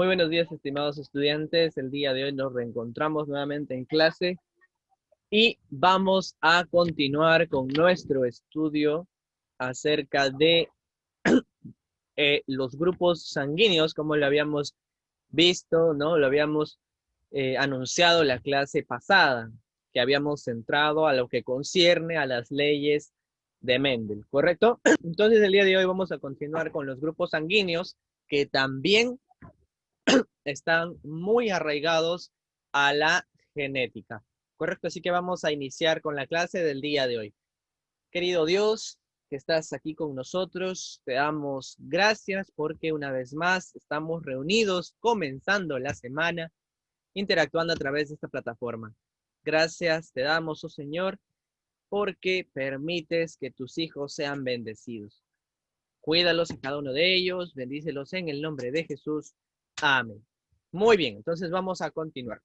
Muy buenos días, estimados estudiantes. El día de hoy nos reencontramos nuevamente en clase y vamos a continuar con nuestro estudio acerca de los grupos sanguíneos, como lo habíamos visto, ¿no? Lo habíamos anunciado la clase pasada, que habíamos centrado a lo que concierne a las leyes de Mendel, ¿correcto? Entonces, el día de hoy vamos a continuar con los grupos sanguíneos que también están muy arraigados a la genética. Correcto, así que vamos a iniciar con la clase del día de hoy. Querido Dios, que estás aquí con nosotros, te damos gracias porque una vez más estamos reunidos comenzando la semana, interactuando a través de esta plataforma. Gracias te damos, oh Señor, porque permites que tus hijos sean bendecidos. Cuídalos a cada uno de ellos, bendícelos en el nombre de Jesús. Amén. Muy bien, entonces vamos a continuar.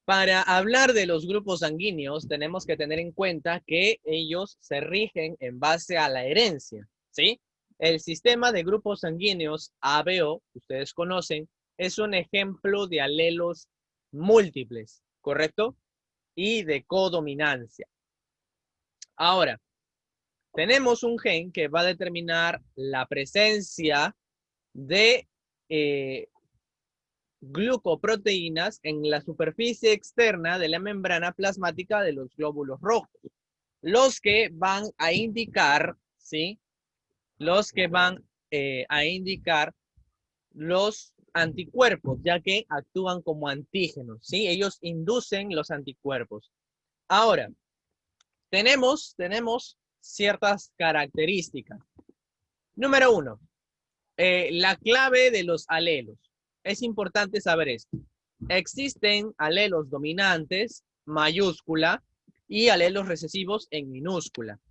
Para hablar de los grupos sanguíneos, tenemos que tener en cuenta que ellos se rigen en base a la herencia, ¿sí? El sistema de grupos sanguíneos ABO, ustedes conocen, es un ejemplo de alelos múltiples, ¿correcto? Y de codominancia. Ahora, tenemos un gen que va a determinar la presencia de glucoproteínas en la superficie externa de la membrana plasmática de los glóbulos rojos, los que van a indicar, ¿sí? Los que van a indicar los anticuerpos, ya que actúan como antígenos, ¿sí? Ellos inducen los anticuerpos. Ahora, tenemos ciertas características. Número uno, la clave de los alelos. Es importante saber esto. Existen alelos dominantes, mayúscula, y alelos recesivos en minúscula,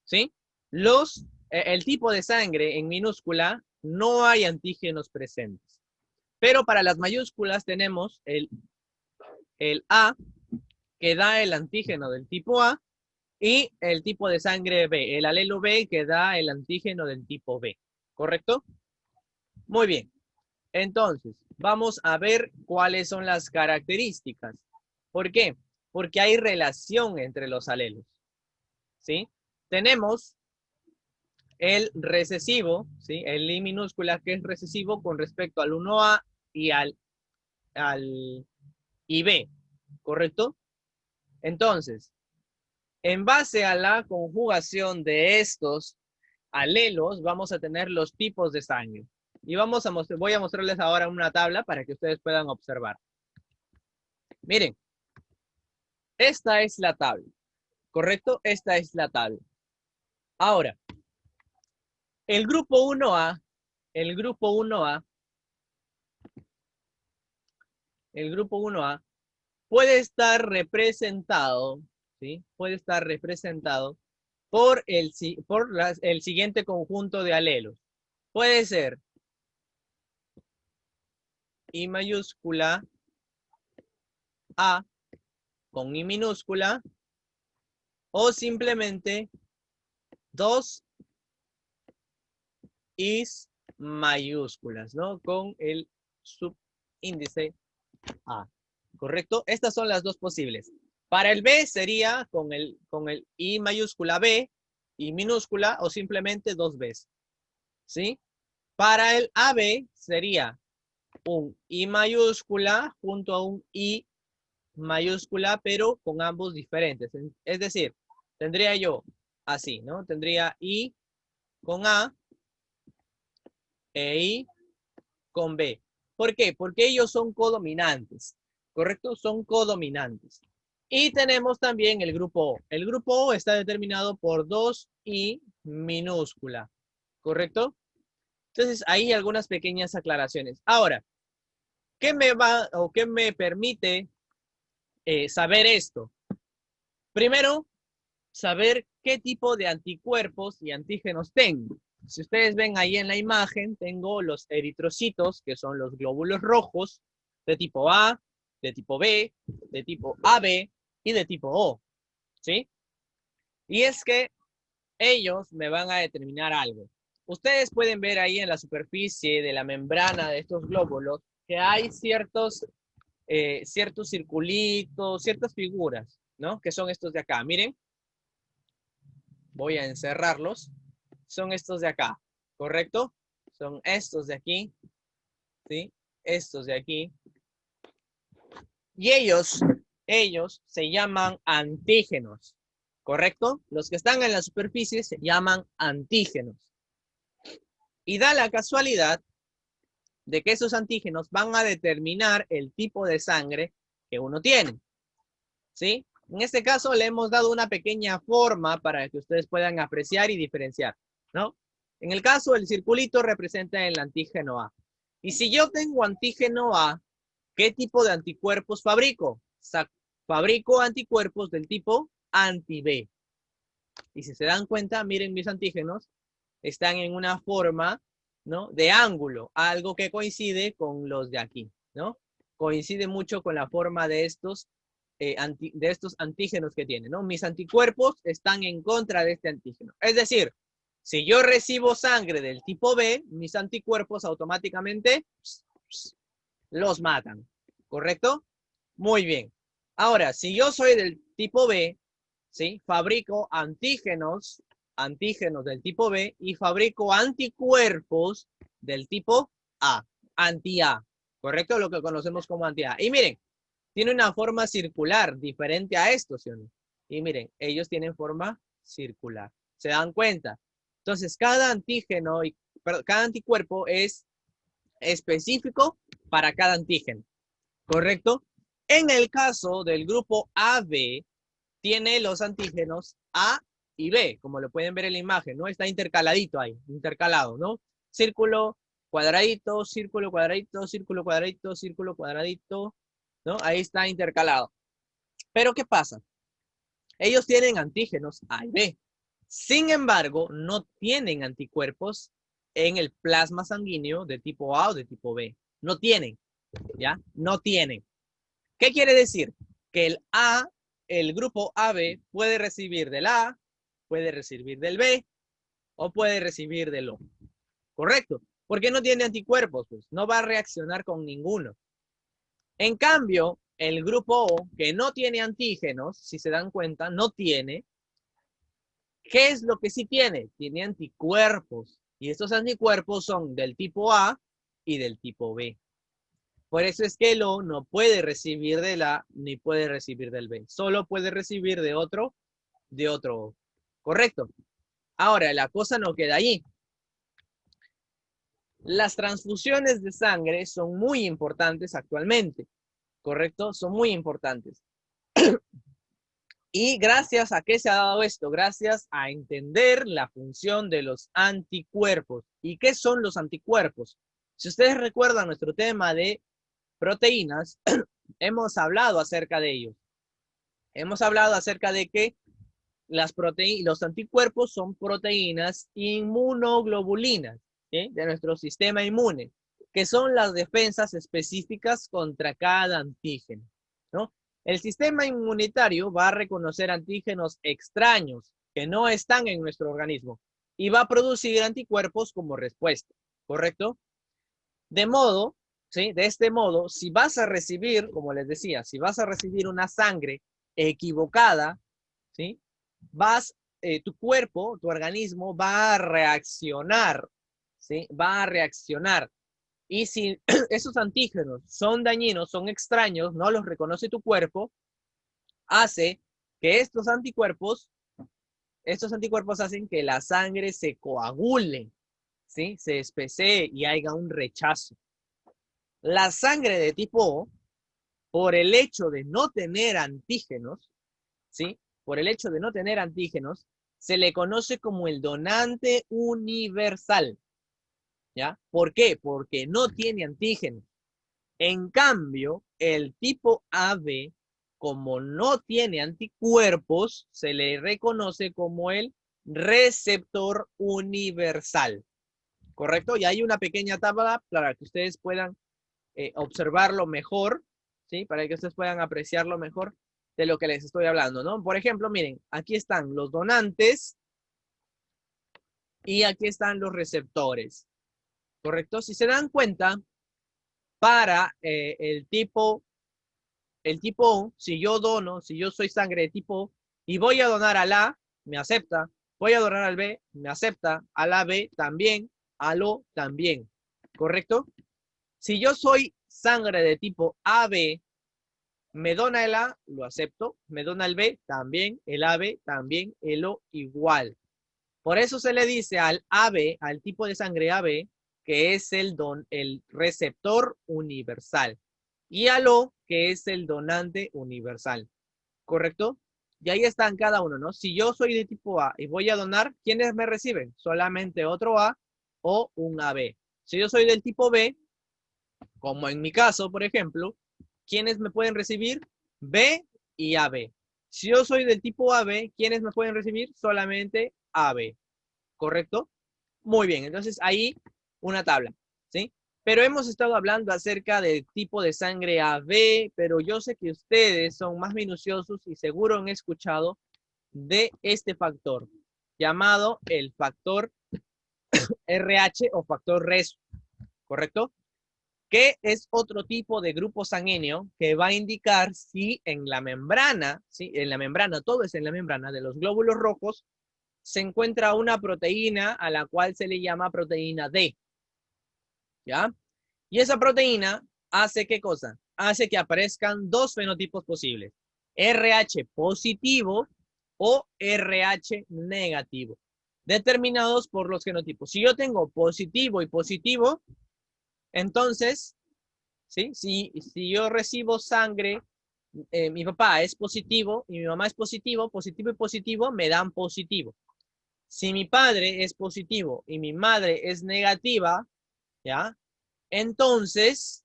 ¿sí? El tipo de sangre en minúscula no hay antígenos presentes. Pero para las mayúsculas tenemos el A, que da el antígeno del tipo A, y el tipo de sangre B, el alelo B, que da el antígeno del tipo B, ¿correcto? Muy bien. Entonces, vamos a ver cuáles son las características. ¿Por qué? Porque hay relación entre los alelos, ¿sí? Tenemos el recesivo, ¿sí? El I minúscula que es recesivo con respecto al 1A y al IB, ¿correcto? Entonces, en base a la conjugación de estos alelos, vamos a tener los tipos de sangre. Y voy a mostrarles ahora una tabla para que ustedes puedan observar. Miren, esta es la tabla, ¿correcto? Esta es la tabla. Ahora, el grupo 1A, el grupo 1A, el grupo 1A puede estar representado, ¿sí? Puede estar representado por el siguiente conjunto de alelos. Puede ser I mayúscula A con I minúscula o simplemente dos Is mayúsculas, ¿no? Con el subíndice A, ¿correcto? Estas son las dos posibles. Para el B sería con el I mayúscula B, I minúscula o simplemente dos Bs, ¿sí? Para el AB sería un I mayúscula junto a un I mayúscula, pero con ambos diferentes. Es decir, tendría yo así, ¿no? Tendría I con A e I con B. ¿Por qué? Porque ellos son codominantes, ¿correcto? Son codominantes. Y tenemos también el grupo O. El grupo O está determinado por dos I minúscula, ¿correcto? Entonces, ahí algunas pequeñas aclaraciones. Ahora, ¿qué me permite saber esto? Primero, saber qué tipo de anticuerpos y antígenos tengo. Si ustedes ven ahí en la imagen, tengo los eritrocitos, que son los glóbulos rojos, de tipo A, de tipo B, de tipo AB y de tipo O, ¿sí? Y es que ellos me van a determinar algo. Ustedes pueden ver ahí en la superficie de la membrana de estos glóbulos que hay ciertos circulitos, ciertas figuras, ¿no? Que son estos de acá. Miren, voy a encerrarlos. Son estos de acá, ¿correcto? Son estos de aquí, ¿sí? Estos de aquí. Y ellos se llaman antígenos, ¿correcto? Los que están en la superficie se llaman antígenos. Y da la casualidad de que esos antígenos van a determinar el tipo de sangre que uno tiene, ¿sí? En este caso le hemos dado una pequeña forma para que ustedes puedan apreciar y diferenciar, ¿no? En el caso, el circulito representa el antígeno A. Y si yo tengo antígeno A, ¿qué tipo de anticuerpos fabrico? Fabrico anticuerpos del tipo anti-B. Y si se dan cuenta, miren mis antígenos, están en una forma, ¿no? De ángulo, algo que coincide con los de aquí, ¿no? Coincide mucho con la forma de estos antígenos que tienen, ¿no? Mis anticuerpos están en contra de este antígeno. Es decir, si yo recibo sangre del tipo B, mis anticuerpos automáticamente los matan, ¿correcto? Muy bien. Ahora, si yo soy del tipo B, ¿sí? Fabrico antígenos del tipo B y fabrico anticuerpos del tipo A, anti-A, ¿correcto? Lo que conocemos como anti-A. Y miren, tiene una forma circular diferente a esto, ¿sí o no? Y miren, ellos tienen forma circular. ¿Se dan cuenta? Entonces, cada antígeno y cada anticuerpo es específico para cada antígeno, ¿correcto? En el caso del grupo AB, tiene los antígenos A y B, como lo pueden ver en la imagen, ¿no? Está intercaladito ahí, intercalado, ¿no? Círculo, cuadradito, círculo, cuadradito, círculo, cuadradito, círculo, cuadradito, ¿no? Ahí está intercalado. Pero ¿qué pasa? Ellos tienen antígenos A y B. Sin embargo, no tienen anticuerpos en el plasma sanguíneo de tipo A o de tipo B. No tienen, ¿ya? No tienen. ¿Qué quiere decir? Que el grupo AB puede recibir del A, puede recibir del B o puede recibir del O. ¿Correcto? Porque no tiene anticuerpos, pues no va a reaccionar con ninguno. En cambio, el grupo O, que no tiene antígenos, si se dan cuenta, no tiene. ¿Qué es lo que sí tiene? Tiene anticuerpos. Y estos anticuerpos son del tipo A y del tipo B. Por eso es que el O no puede recibir del A ni puede recibir del B. Solo puede recibir de otro O. ¿Correcto? Ahora, la cosa no queda ahí. Las transfusiones de sangre son muy importantes actualmente. ¿Correcto? Son muy importantes. ¿Y gracias a qué se ha dado esto? Gracias a entender la función de los anticuerpos. ¿Y qué son los anticuerpos? Si ustedes recuerdan nuestro tema de proteínas, hemos hablado acerca de ellos. Hemos hablado acerca de que los anticuerpos son proteínas inmunoglobulinas, ¿sí? De nuestro sistema inmune, que son las defensas específicas contra cada antígeno, ¿no? El sistema inmunitario va a reconocer antígenos extraños que no están en nuestro organismo y va a producir anticuerpos como respuesta, ¿correcto? De modo, ¿sí? De este modo, si vas a recibir, como les decía, si vas a recibir una sangre equivocada, ¿sí? Tu cuerpo, tu organismo va a reaccionar, ¿sí? Va a reaccionar. Y si esos antígenos son dañinos, son extraños, no los reconoce tu cuerpo, hace que estos anticuerpos hacen que la sangre se coagule, ¿sí? Se espesee y haya un rechazo. La sangre de tipo O, por el hecho de no tener antígenos, ¿sí? Por el hecho de no tener antígenos, se le conoce como el donante universal, ¿ya? ¿Por qué? Porque no tiene antígenos. En cambio, el tipo AB, como no tiene anticuerpos, se le reconoce como el receptor universal, ¿correcto? Y hay una pequeña tabla para que ustedes puedan observarlo mejor, ¿sí? Para que ustedes puedan apreciarlo mejor de lo que les estoy hablando, ¿no? Por ejemplo, miren, aquí están los donantes y aquí están los receptores, ¿correcto? Si se dan cuenta, para el tipo O, si yo dono, si yo soy sangre de tipo O, y voy a donar al A, me acepta, voy a donar al B, me acepta, al AB también, al O también, ¿correcto? Si yo soy sangre de tipo AB, me dona el A, lo acepto, me dona el B, también, el AB, también, el O igual. Por eso se le dice al AB, al tipo de sangre AB, que es el receptor universal, y al O, que es el donante universal, ¿correcto? Y ahí están cada uno, ¿no? Si yo soy de tipo A y voy a donar, ¿quiénes me reciben? Solamente otro A o un AB. Si yo soy del tipo B, como en mi caso, por ejemplo, ¿quiénes me pueden recibir? B y AB. Si yo soy del tipo AB, ¿quiénes me pueden recibir? Solamente AB, ¿correcto? Muy bien, entonces ahí una tabla, ¿sí? Pero hemos estado hablando acerca del tipo de sangre AB, pero yo sé que ustedes son más minuciosos y seguro han escuchado de este factor, llamado el factor RH o factor RESO, ¿correcto? Que es otro tipo de grupo sanguíneo que va a indicar si en la membrana, ¿sí? En la membrana, todo es en la membrana de los glóbulos rojos, se encuentra una proteína a la cual se le llama proteína D, ¿ya? Y esa proteína hace ¿qué cosa? Hace que aparezcan dos fenotipos posibles, RH positivo o RH negativo, determinados por los genotipos. Si yo tengo positivo y positivo, entonces, ¿sí? Si yo recibo sangre, mi papá es positivo y mi mamá es positivo, positivo y positivo me dan positivo. Si mi padre es positivo y mi madre es negativa, ¿ya? Entonces,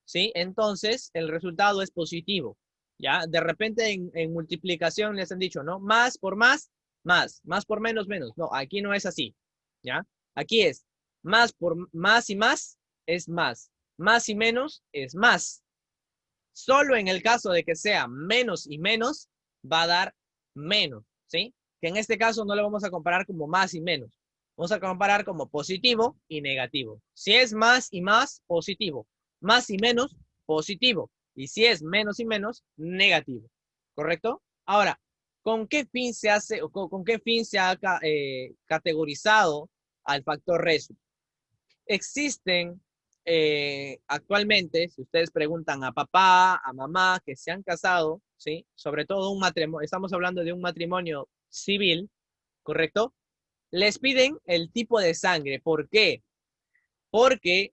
¿sí? Entonces, el resultado es positivo, ¿ya? De repente en multiplicación les han dicho, ¿no? Más por más, más por menos, menos. No, aquí no es así, ¿ya? Aquí es más por más y más es más y menos es más. Solo en el caso de que sea menos y menos, va a dar menos, ¿sí? Que en este caso no lo vamos a comparar como más y menos. Vamos a comparar como positivo y negativo. Si es más y más, positivo. Más y menos, positivo. Y si es menos y menos, negativo. ¿Correcto? Ahora, ¿con qué fin se hace o con qué fin se ha categorizado al factor resu? Existen actualmente, si ustedes preguntan a papá, a mamá que se han casado, ¿sí? Sobre todo un matrimonio, estamos hablando de un matrimonio civil, ¿correcto? Les piden el tipo de sangre. ¿Por qué? Porque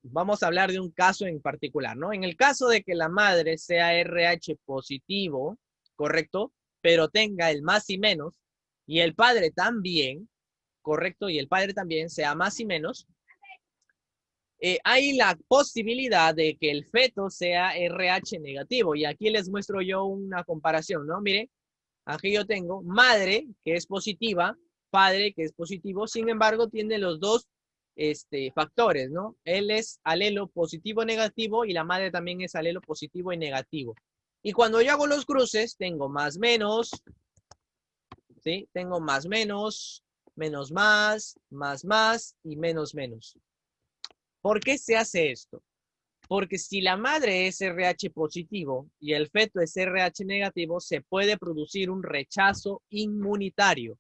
vamos a hablar de un caso en particular, ¿no? En el caso de que la madre sea RH positivo, ¿correcto? Pero tenga el más y menos, y el padre también, ¿correcto? Y el padre también sea más y menos, hay la posibilidad de que el feto sea RH negativo. Y aquí les muestro yo una comparación, ¿no? Miren, aquí yo tengo madre que es positiva, padre que es positivo, sin embargo tiene los dos factores, ¿no? Él es alelo positivo negativo y la madre también es alelo positivo y negativo. Y cuando yo hago los cruces, tengo más menos, ¿sí? Tengo más menos, menos más y menos menos. ¿Por qué se hace esto? Porque si la madre es RH positivo y el feto es RH negativo, se puede producir un rechazo inmunitario,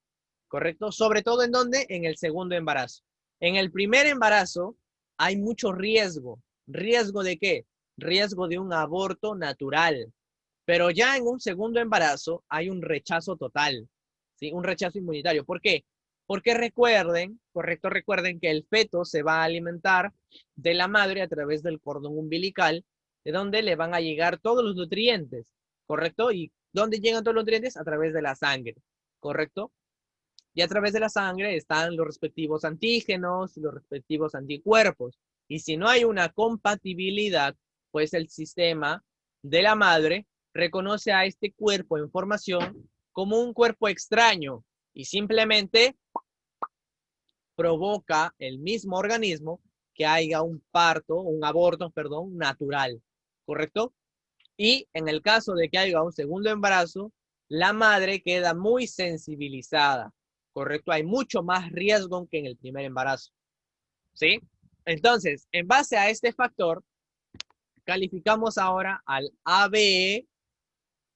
¿correcto? Sobre todo en donde? En el segundo embarazo. En el primer embarazo hay mucho riesgo. ¿Riesgo de qué? Riesgo de un aborto natural. Pero ya en un segundo embarazo hay un rechazo total, ¿sí? Un rechazo inmunitario. ¿Por qué? Porque recuerden, correcto, recuerden que el feto se va a alimentar de la madre a través del cordón umbilical, de donde le van a llegar todos los nutrientes, ¿correcto? ¿Y dónde llegan todos los nutrientes? A través de la sangre, ¿correcto? Y a través de la sangre están los respectivos antígenos y los respectivos anticuerpos. Y si no hay una compatibilidad, pues el sistema de la madre reconoce a este cuerpo en formación como un cuerpo extraño y simplemente provoca el mismo organismo que haya un parto, un aborto, perdón, natural, ¿correcto? Y en el caso de que haya un segundo embarazo, la madre queda muy sensibilizada. ¿correcto? Hay mucho más riesgo que en el primer embarazo, ¿sí? Entonces, en base a este factor, calificamos ahora al ABE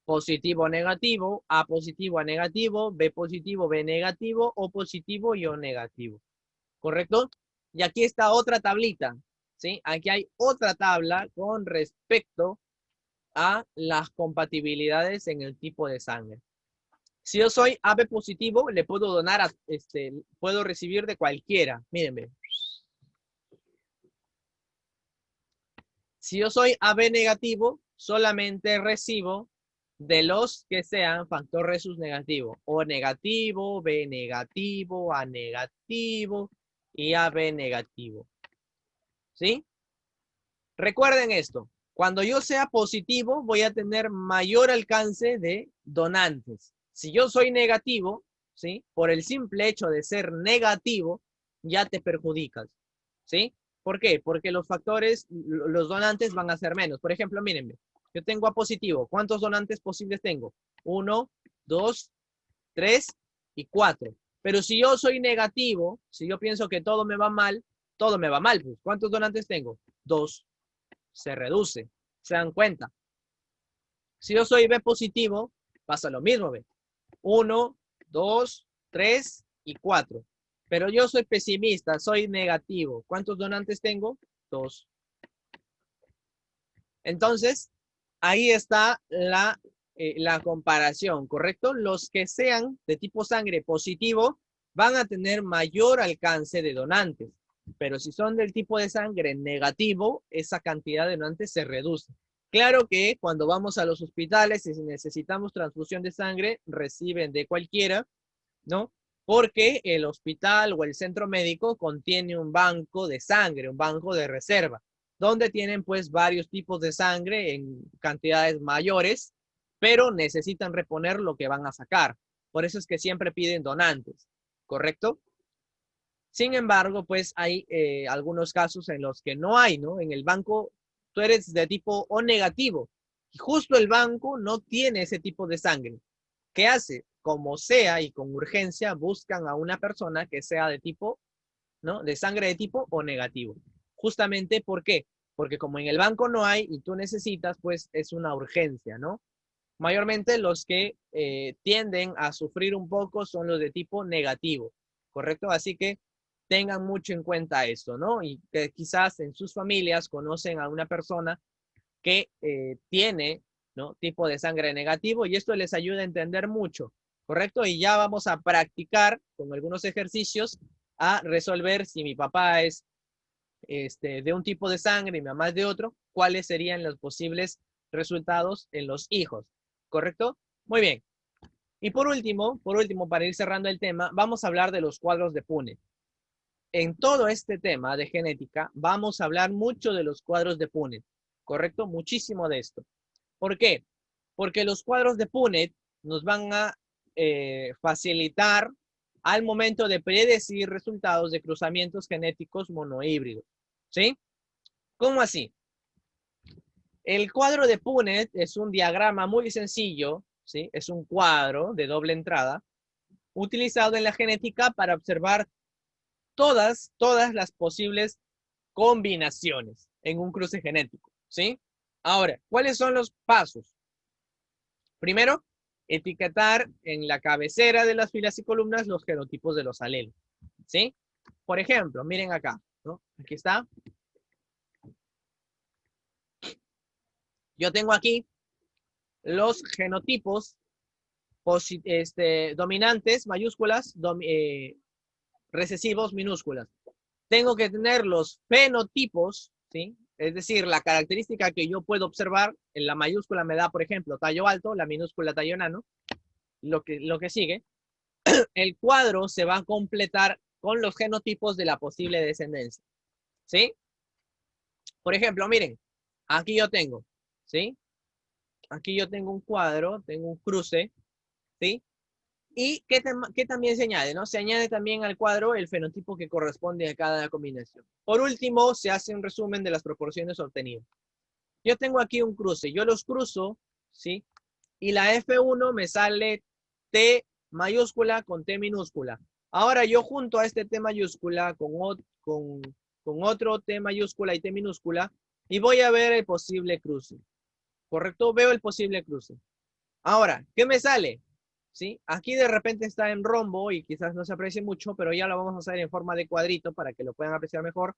positivo o negativo, A positivo a negativo, B positivo, B negativo, O positivo y O negativo, ¿correcto? Y aquí está otra tablita, ¿sí? Aquí hay otra tabla con respecto a las compatibilidades en el tipo de sangre. Si yo soy AB positivo, le puedo donar, puedo recibir de cualquiera. Mírenme. Si yo soy AB negativo, solamente recibo de los que sean factor Rhesus negativo. O negativo, B negativo, A negativo y AB negativo. ¿Sí? Recuerden esto. Cuando yo sea positivo, voy a tener mayor alcance de donantes. Si yo soy negativo, ¿sí? Por el simple hecho de ser negativo, ya te perjudicas, ¿sí? ¿Por qué? Porque los factores, los donantes van a ser menos. Por ejemplo, mírenme, yo tengo A positivo. ¿Cuántos donantes posibles tengo? 1, 2, 3 y 4. Pero si yo soy negativo, si yo pienso que todo me va mal, todo me va mal. Pues, ¿cuántos donantes tengo? 2. Se reduce. ¿Se dan cuenta? Si yo soy B positivo, pasa lo mismo, ¿ve? 1, 2, 3 y 4. Pero yo soy pesimista, soy negativo. ¿Cuántos donantes tengo? 2. Entonces, ahí está la comparación, ¿correcto? Los que sean de tipo sangre positivo van a tener mayor alcance de donantes. Pero si son del tipo de sangre negativo, esa cantidad de donantes se reduce. Claro que cuando vamos a los hospitales y si necesitamos transfusión de sangre, reciben de cualquiera, ¿no? Porque el hospital o el centro médico contiene un banco de sangre, un banco de reserva, donde tienen pues varios tipos de sangre en cantidades mayores, pero necesitan reponer lo que van a sacar. Por eso es que siempre piden donantes, ¿correcto? Sin embargo, pues hay algunos casos en los que no hay, ¿no? En el banco tú eres de tipo O negativo y justo el banco no tiene ese tipo de sangre. ¿Qué hace? Como sea y con urgencia buscan a una persona que sea de tipo, ¿no? De sangre de tipo O negativo. Justamente, ¿por qué? Porque como en el banco no hay y tú necesitas, pues es una urgencia, ¿no? Mayormente los que tienden a sufrir un poco son los de tipo negativo, ¿correcto? Así que tengan mucho en cuenta esto, ¿no? Y que quizás en sus familias conocen a una persona que tiene, ¿no? Tipo de sangre negativo y esto les ayuda a entender mucho, ¿correcto? Y ya vamos a practicar con algunos ejercicios a resolver si mi papá es de un tipo de sangre y mi mamá es de otro, cuáles serían los posibles resultados en los hijos, ¿correcto? Muy bien. Y por último, para ir cerrando el tema, vamos a hablar de los cuadros de Punnett. En todo este tema de genética, vamos a hablar mucho de los cuadros de Punnett, ¿correcto? Muchísimo de esto. ¿Por qué? Porque los cuadros de Punnett nos van a facilitar al momento de predecir resultados de cruzamientos genéticos monohíbridos, ¿sí? ¿Cómo así? El cuadro de Punnett es un diagrama muy sencillo, ¿sí? Es un cuadro de doble entrada utilizado en la genética para observar todas las posibles combinaciones en un cruce genético, ¿sí? Ahora, ¿cuáles son los pasos? Primero, etiquetar en la cabecera de las filas y columnas los genotipos de los alelos, ¿sí? Por ejemplo, miren acá, ¿no? Aquí está. Yo tengo aquí los genotipos dominantes, mayúsculas, recesivos, minúsculas. Tengo que tener los fenotipos, ¿sí? Es decir, la característica que yo puedo observar, en la mayúscula me da, por ejemplo, tallo alto, la minúscula tallo enano, lo que sigue. El cuadro se va a completar con los genotipos de la posible descendencia, ¿sí? Por ejemplo, miren, aquí yo tengo, ¿sí? Aquí yo tengo un cuadro, tengo un cruce, ¿sí? ¿Y qué también se añade? ¿No? Se añade también al cuadro el fenotipo que corresponde a cada combinación. Por último, se hace un resumen de las proporciones obtenidas. Yo tengo aquí un cruce, yo los cruzo, ¿sí? Y la F1 me sale T mayúscula con T minúscula. Ahora yo junto a este T mayúscula con otro T mayúscula y T minúscula y voy a ver el posible cruce. ¿Correcto? Veo el posible cruce. Ahora, ¿qué me sale? ¿Sí? Aquí de repente está en rombo y quizás no se aprecie mucho, pero ya lo vamos a hacer en forma de cuadrito para que lo puedan apreciar mejor.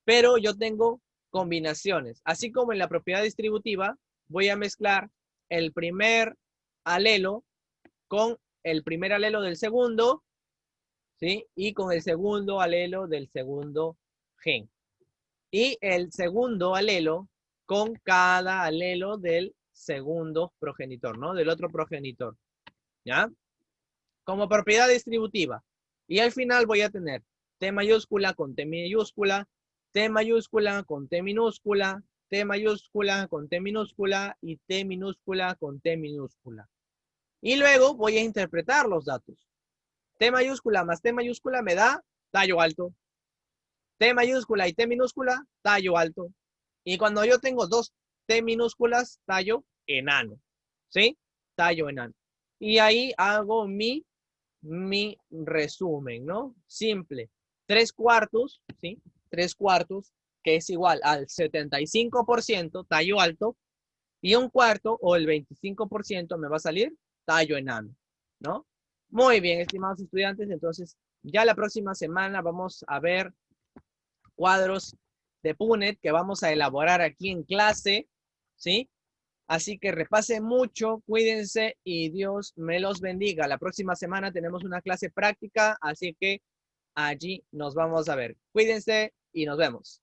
Pero yo tengo combinaciones. Así como en la propiedad distributiva, voy a mezclar el primer alelo con el primer alelo del segundo, ¿sí? Y con el segundo alelo del segundo gen. Y el segundo alelo con cada alelo del segundo progenitor, ¿no? Del otro progenitor, ¿ya? Como propiedad distributiva. Y al final voy a tener T mayúscula con T minúscula, T mayúscula con T minúscula, T mayúscula con T minúscula y T minúscula con T minúscula. Y luego voy a interpretar los datos. T mayúscula más T mayúscula me da tallo alto. T mayúscula y T minúscula, tallo alto. Y cuando yo tengo dos T minúsculas, tallo enano. ¿Sí? Tallo enano. Y ahí hago mi resumen, ¿no? Simple. 3/4, ¿sí? 3/4, que es igual al 75% tallo alto, y 1/4 o el 25% me va a salir tallo enano, ¿no? Muy bien, estimados estudiantes, entonces ya la próxima semana vamos a ver cuadros de Punnett que vamos a elaborar aquí en clase, ¿sí? Así que repasen mucho, cuídense y Dios me los bendiga. La próxima semana tenemos una clase práctica, así que allí nos vamos a ver. Cuídense y nos vemos.